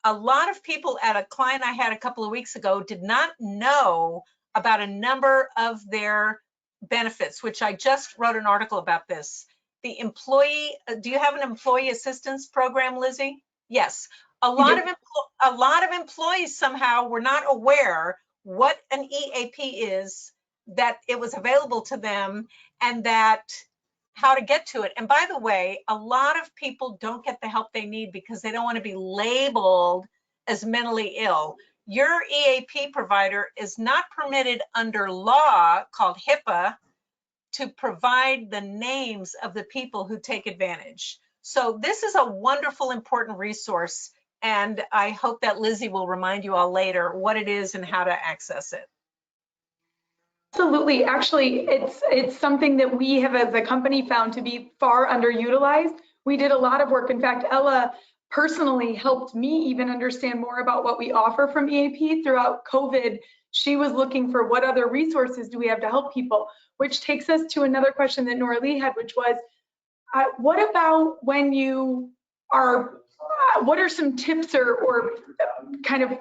a lot of people at a client I had a couple of weeks ago did not know about a number of their benefits, which I just wrote an article about this. The employee, do you have an employee assistance program, Lizzie? Yes. A lot of employees somehow were not aware what an EAP is, that it was available to them, and that how to get to it. And by the way, a lot of people don't get the help they need because they don't want to be labeled as mentally ill. Your EAP provider is not permitted under law called HIPAA to provide the names of the people who take advantage. So this is a wonderful, important resource. And I hope that Lizzie will remind you all later what it is and how to access it. Absolutely. Actually, it's something that we have as a company found to be far underutilized. We did a lot of work. In fact, Ella personally helped me even understand more about what we offer from EAP throughout COVID. She was looking for what other resources do we have to help people. which takes us to another question that Nora Lee had, which was, what about when you are, what are some tips or kind of,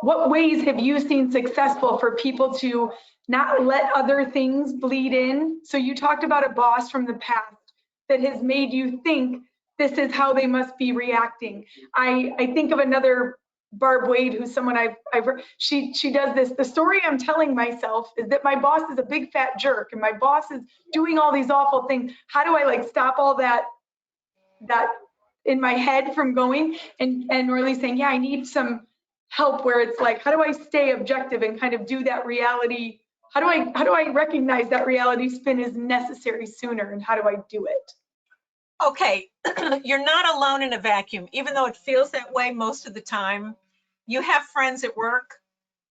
what ways have you seen successful for people to not let other things bleed in? So you talked about a boss from the past that has made you think this is how they must be reacting. I think of another Barb Wade, who's someone I've heard, she does this. The story I'm telling myself is that my boss is a big fat jerk and my boss is doing all these awful things. How do I like stop all that in my head from going? And really saying, yeah, I need some help where it's like, how do I stay objective and kind of do that reality? How do I recognize that reality spin is necessary sooner, and how do I do it? Okay, you're not alone in a vacuum, even though it feels that way most of the time. You have friends at work.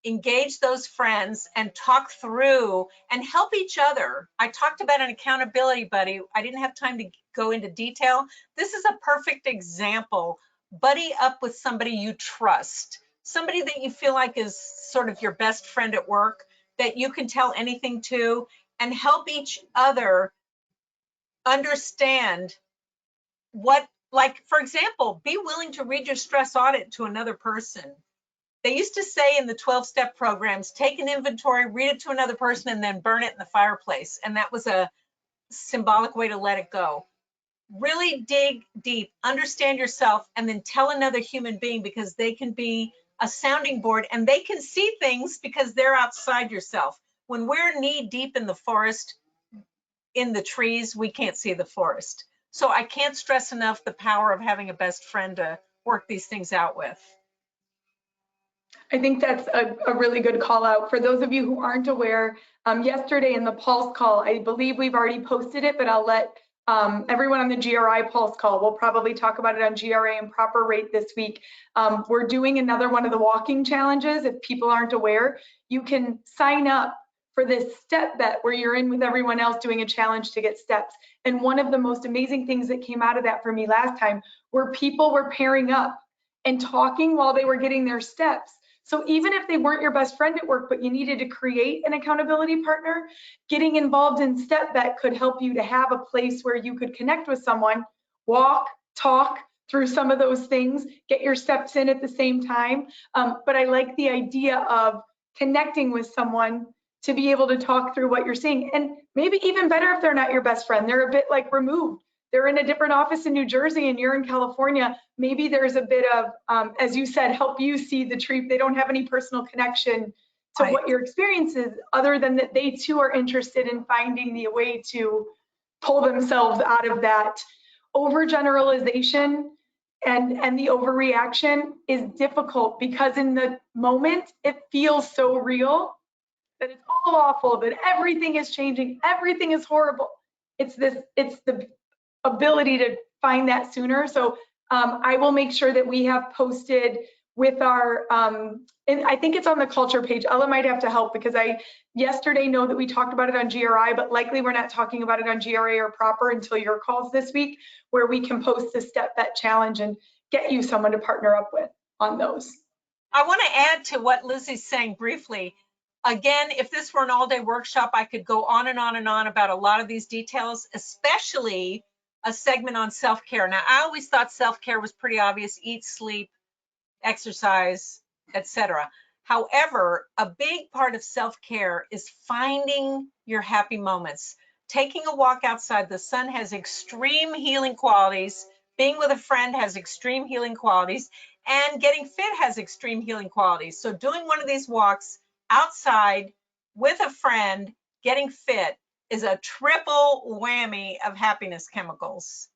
Engage those friends and talk through and help each other. I talked about an accountability buddy. I didn't have time to go into detail. This is a perfect example. Buddy up with somebody you trust, somebody that you feel like is sort of your best friend at work, that you can tell anything to, and help each other understand what, like, for example, be willing to read your stress audit to another person. They used to say in the 12-step programs, take an inventory, read it to another person, and then burn it in the fireplace. And that was a symbolic way to let it go. Really dig deep, understand yourself, and then tell another human being, because they can be a sounding board and they can see things because they're outside yourself. When we're knee deep in the forest, in the trees, we can't see the forest. So I can't stress enough the power of having a best friend to work these things out with. I think that's a really good call out. For those of you who aren't aware, yesterday in the Pulse call, I believe we've already posted it, but I'll let everyone on the GRI Pulse call, we'll probably talk about it on GRA and proper rate this week. We're doing another one of the walking challenges. If people aren't aware, you can sign up for this step bet where you're in with everyone else doing a challenge to get steps. And one of the most amazing things that came out of that for me last time were people were pairing up and talking while they were getting their steps. So even if they weren't your best friend at work, but you needed to create an accountability partner, getting involved in Step Bet could help you to have a place where you could connect with someone, walk, talk through some of those things, get your steps in at the same time. But I like the idea of connecting with someone to be able to talk through what you're seeing. And maybe even better if they're not your best friend, they're a bit like removed. They're in a different office in New Jersey and you're in California. Maybe there's a bit of, as you said, help you see the tree. They don't have any personal connection to what your experience is, other than that they too are interested in finding the way to pull themselves out of that overgeneralization and the overreaction is difficult, because in the moment it feels so real that it's all awful, that everything is changing, everything is horrible. It's the ability to find that sooner. So I will make sure that we have posted with our, and I think it's on the culture page. Ella might have to help, because I yesterday know that we talked about it on GRI, but likely we're not talking about it on GRA or proper until your calls this week, where we can post the Step Bet challenge and get you someone to partner up with on those. I want to add to what Lizzie's saying briefly. Again, if this were an all-day workshop, I could go on and on and on about a lot of these details, especially a segment on self-care. Now, I always thought self-care was pretty obvious: eat, sleep, exercise, etc. However, a big part of self-care is finding your happy moments. Taking a walk outside, the sun has extreme healing qualities. Being with a friend has extreme healing qualities, and getting fit has extreme healing qualities. So doing one of these walks outside with a friend, getting fit, is a triple whammy of happiness chemicals.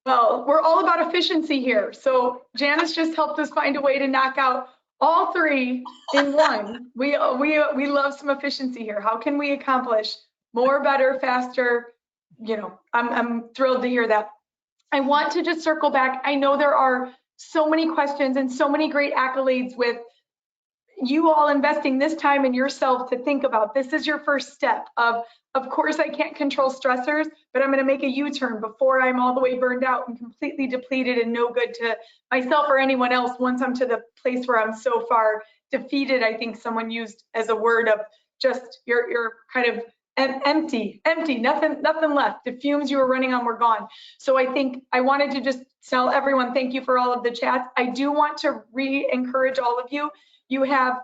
Well, we're all about efficiency here. So Janice just helped us find a way to knock out all three in one. We love some efficiency here. How can we accomplish more, better, faster? You know, I'm thrilled to hear that. I want to just circle back. I know there are so many questions and so many great accolades with you all investing this time in yourself to think about. This is your first step of course I can't control stressors, but I'm going to make a U-turn before I'm all the way burned out and completely depleted and no good to myself or anyone else once I'm to the place where I'm so far defeated. I think someone used as a word of just you're kind of empty, nothing left. The fumes you were running on were gone. So I think I wanted to just tell everyone thank you for all of the chats. I do want to re-encourage all of you. You have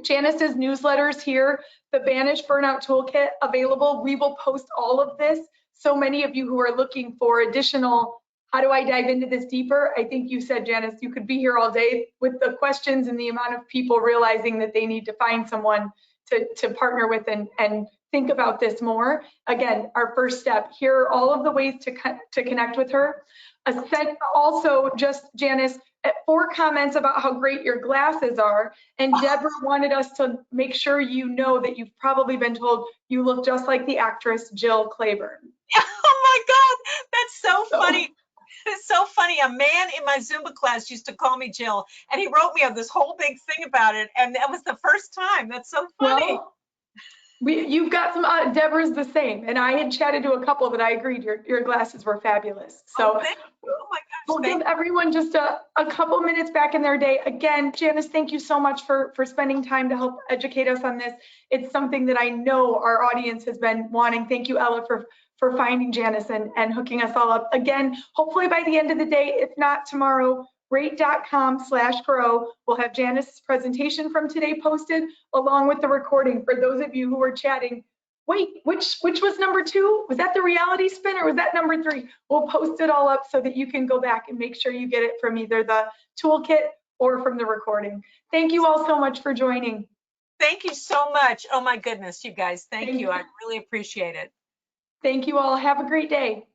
Janice's newsletters here, the Banish Burnout Toolkit available. We will post all of this. So many of you who are looking for additional, how do I dive into this deeper? I think you said, Janice, you could be here all day with the questions and the amount of people realizing that they need to find someone to partner with and think about this more. Again, our first step, here are all of the ways to connect with her. Also, just Janice, 4 comments about how great your glasses are. And Deborah wanted us to make sure you know that you've probably been told you look just like the actress Jill Clayburgh. Oh my God, that's so funny. It's so funny. A man in my Zumba class used to call me Jill, and he wrote me this whole big thing about it. And that was the first time. That's so funny. Well, you've got some, Deborah's the same. And I had chatted to a couple that I agreed your glasses were fabulous. So oh my gosh. We'll give everyone just a couple minutes back in their day. Again, Janice, thank you so much for spending time to help educate us on this. It's something that I know our audience has been wanting. Thank you, Ella, for finding Janice and hooking us all up. Again, hopefully by the end of the day, if not tomorrow, rate.com/grow. We'll have Janice's presentation from today posted along with the recording. For those of you who are chatting, wait, which was number 2? Was that the reality spin or was that number 3? We'll post it all up so that you can go back and make sure you get it from either the toolkit or from the recording. Thank you all so much for joining. Thank you so much. Oh my goodness, you guys. Thank you. I really appreciate it. Thank you all. Have a great day.